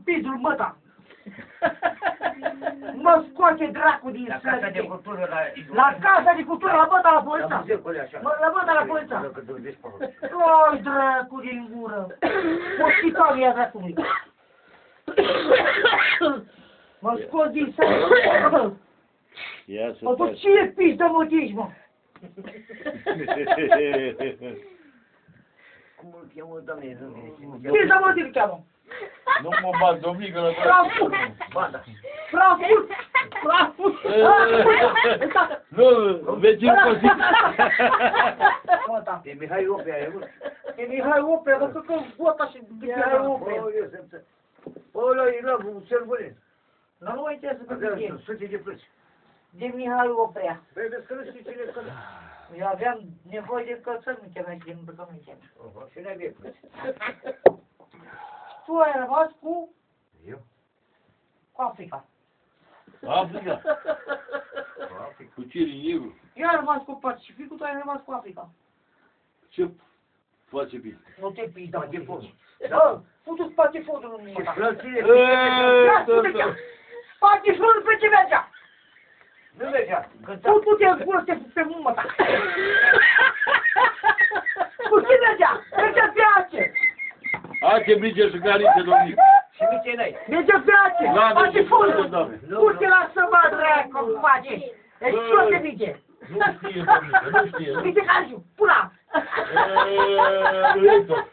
pizul măta. Mă scoate dracu din La casa de sărăcie. cultură, La casa de cultură, la Băta, la Polța. La muzeul așa. La Băta, la Polța. Dacă te vezi pe acolo. Oi, dracu din gură. Hospitalia dracului. Mă scos din sărăcie. Ia să Mă duc faci. cine pis de motici, mă? Cum îl cheamă, doamne, nu vine. Pis de motici cheamă. Nu mă bat, domnică, la Frankfurt. Ba, da. Frankfurt. Frankfurt. Nu, vecinul Costin. Măta. E Mihai Opea, e mult. E Mihai Oprea, mă că vota și Mihai Oprea. Ăla e la Sărbălin. Nu mă interesează pe Avea mine. sute de plăci. De Mihai Oprea. Păi vezi că nu știi cine că... Eu aveam nevoie de încălțăminte, mai și de îmbrăcăminte. Și n-ai de plăci. Tu ai rămas cu Eu? Africa. Africa. Cu Cirinigru. Eu am rămas cu Pacificul, tu ai rămas cu Africa. Ce face bine? Nu te piși, da, Spate fondul. Da, putu spate fondul în mine. Plățile... Spate fondul pe ce mergea? Nu mergea. Putu-te în gură pe mumă ta. Cu ce mergea? Mergea pe ace. Ace, brice și carițe, domnică. Și mici n-ai. Mergea pe ace. Da, Spate deci, fondul. doamne. Du-te la să mă dracu, cum face. Deci ce te mice? Nu știe, domnică, nu știe. nu. Mice calciu, pula. Rector.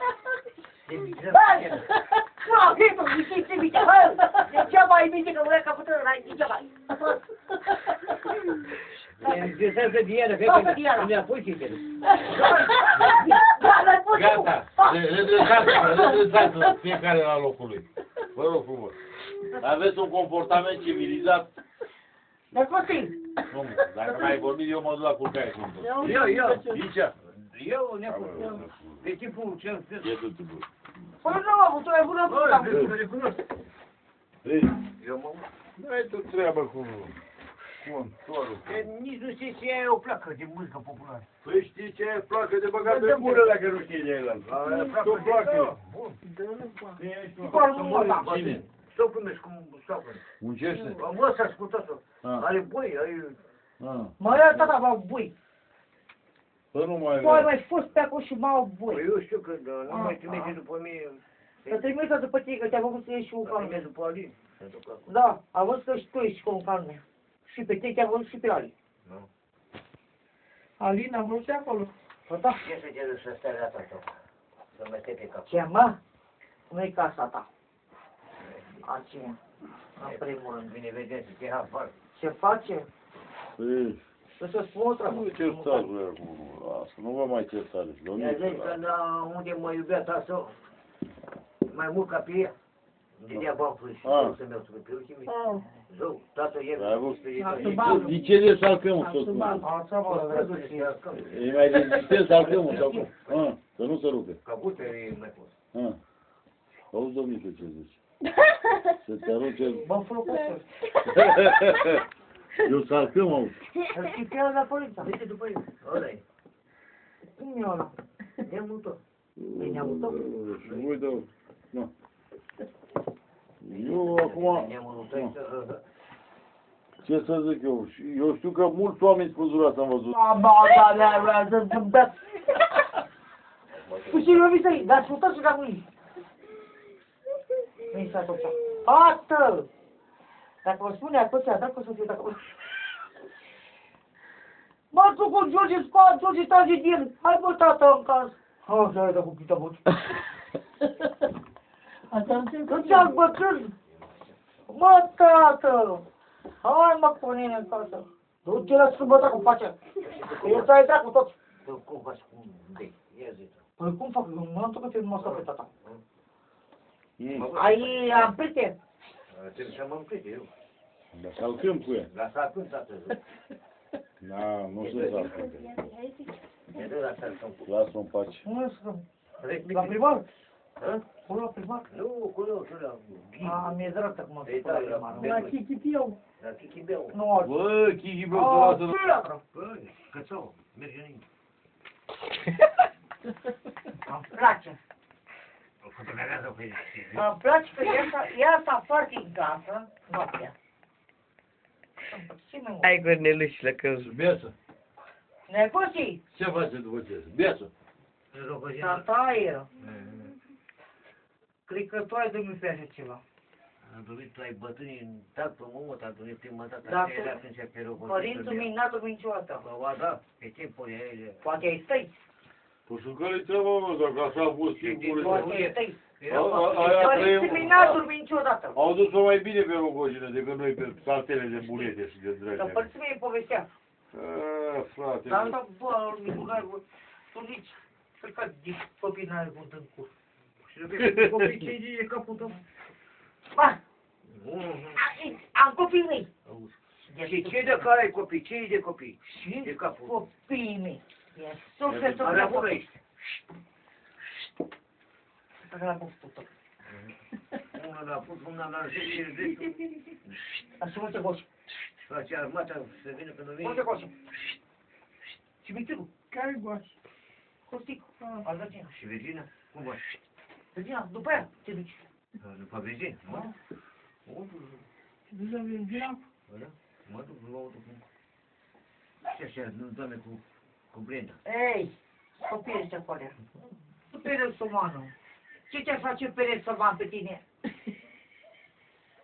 Pula, Victor, mice, mice, bă. E cea mai mice că ureca putere, n-ai nici mai. Să să Diana, că Lasă Diana. mi-a pus și tine. Da, l-ai pus și tu. Gata, redresați fiecare la locul lui. Vă rog frumos. Aveți un comportament civilizat. Dar Costin. Nu, dacă n-ai vorbit, eu mă duc la culcare. Eu. Aici? Eu ne-am pe tipul cel... E tu, bă. Păi nu, mă, tu ai bună puta. Bă, recunosc. Vezi? Eu mă... N-ai tu treabă cu contorul. Nici nu știi ce e o placă de muzică populară. Păi știi ce e placă de băgat pe gură dacă nu știi de el. Tu placă. Bun. Cine? Să o primești cum stau. Muncește? Mă, să ascultați-o. Ah. Are boi, are... Mă ia tata, mă, bui. Păi nu mai Tu ai vrea. mai fost pe acolo și m-au Păi bui. eu știu că nu mai trimite după mine. Să trimită după tine, că te-a făcut să ieși și un Mă calme. trimite după Alin. Da, a văzut că și tu ești cu un calme. Și pe tine te-a văzut și pe Ali. Nu. Alin a văzut și acolo. Păi da. Ce să te duci să stai la tău? Să mă stai pe cap. Ce, mă? Nu-i casa ta. Aceea. În primul rând. Bine, vedem să te hafar. Ce face? Păi, Să spun o treabă. nu certați, bă, acum. Lasă, nu vă mai certați. Ea Domnule, zice că la unde mă iubea tata, mai mult ca pe ea. De dea bani și să merg să pe ultimii. Zău, tată, el Ai avut? Bani. De ce de salcăm, să spun? Asta mă, răduși. E mai de salcăm, sau cum? Să nu se rupe. Ca bute e mai fost. Auzi, domnică, ce zici? Să te arunce... Bă, folosesc. Eu salcăm, auzi. Îl știi pe el la polița. De ce după el? Ăla e. Cum e ăla? De multă. Bine, auto? Și uite, nu. Eu acum... Ce să zic eu? Eu știu că mulți oameni spuzurați am văzut. Da. Cu cine mi să-i? Dar ascultă și ca mâini. Nu-i să așa. Fată! Dacă vă spune atoția, dacă o să fiu dacă... Mă, tu cu George Scoat, George trage din el. Hai, bă, tată, în casă. Ha, să-i dă cu pita băci. Îți-al bătrân. Mă, tată! Hai, mă, pune-ne în casă. Du-te la sâmbătă cu pacea. Eu ți-ai dat cu toți. Tu cum faci cu bei? Ia zi tu. Păi cum fac? Nu am tăcut eu numai pe tata. Mm. Ai amprite? Trebuie să mă împlite eu. Dar salcăm cu ea. La salcăm, tată. Da, nu se salcăm. E de la salcăm. Lasă-o în pace. Nu să la primar? Acolo la primar? Nu, acolo, la A, mi-e dreaptă cum Ei, la da, primar. la La Chichipiu. La Chichibeu. Nu, Bă, Chichi, bă, a, lasă-l. Pilatră. Băi, cățău, merge înainte. Îmi place. Îmi place că ea s-a foarte în casă, noaptea. Hai Corneluș, că... Beță. Negoții, Ce face după ce? Beță. tataie, cred că tu ai dormit pe așa ceva. Am dormit, tu ai bătrânii în dat pe mământ, am dormit prima dată, Da, așa era când se perogă. Părinții mei n-a dormit niciodată. Ba da, pe timpul ele. Poate ai tăi, Păi și care-i treaba, mă, dacă așa a fost timpul poate ăsta? ai tăi. Aia Părinții mei n-a dormit niciodată. Au dus-o mai bine pe Rogogină decât noi pe saltele de bulete și de Că drăgere. părinții mei îmi povestea. Frate, Dar asta, bă, n-ai văzut. Tu nici, cred că copii n-ai văzut în curs. Și de copii ce e capul tău? Ba, am copii mei. Și ce de care ai copii? Ce e de copii? Și De capul. copiii mei. E sufletul Alea meu. bună ești. Asta l-am văzut. Una la put, una la 10. Așa multe goși. Face armata să vină când vine. Multe goși. Cimitirul. Care goși? Costicu. Al vecina. Și Virginia? Cum va? Vecina, după aia te duci. După Virginia? Mă duc. Virginia? Mă duc, nu mă duc. Și așa, nu, doamne, cu Brenda. Ei, copiii ăștia acolo. Tu pereți somanul. Ce te face pereți soman pe tine?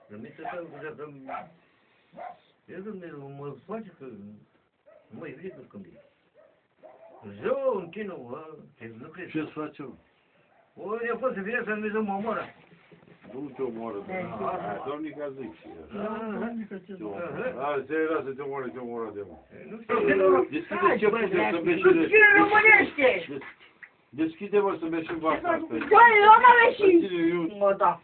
Rămite că eu mă face că nu mă iubesc când vine. Zău, în tine, nu crezi? ce-ți face, mă? O, eu pot să vină să Dumnezeu mă omoră. Nu te omoră, Doamnica zic și ea. Aha. Hai, să-i lasă, te omoră, te omoră de mă. Nu știu, Deschide ce putem să mergi Nu cine românește! Deschide-mă să mergi în vasta asta. Băi, eu n-am ieșit! Ține, eu... Mă, da.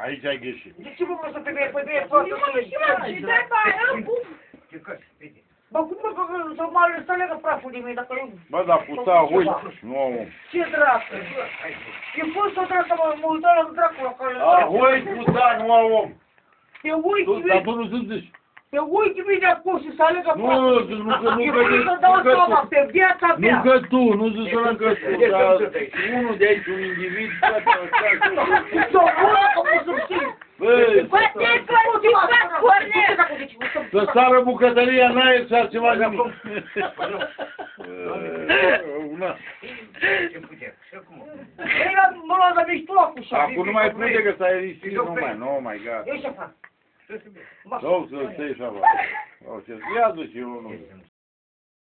Aici ai greșit. De ce mă să pe mine, pe mine, poate să mă și de aia, ce căci, uite. Bă, cum mă, că să mă ales să legă praful din mine, dacă eu... Bă, dar puta, uite, nu am om. Ce dracu? E fost o dracu, mă uitam la dracul acolo. Ahoi, puta, nu am om. Te uiți, Dar tu nu sunt zici. te uiți bine acum și să alegă Nu, praful. nu că să dau seama pe viața nu mea. că tu, nu zici ăla că tu, dar unul de aici, un individ, poate așa, Să o pună cum să știi. băi, Bă, te-ai fac, Cornel! să sară bucătăria în aer și altceva nimic. Una. Ce putea, și acum. Ei, mă luam la mișto acum și Acum nu mai pune că s-a ieșit, nu mai, nu mai, gata. eu ce fac? Două să stai și așa. Ia zi și eu, nu.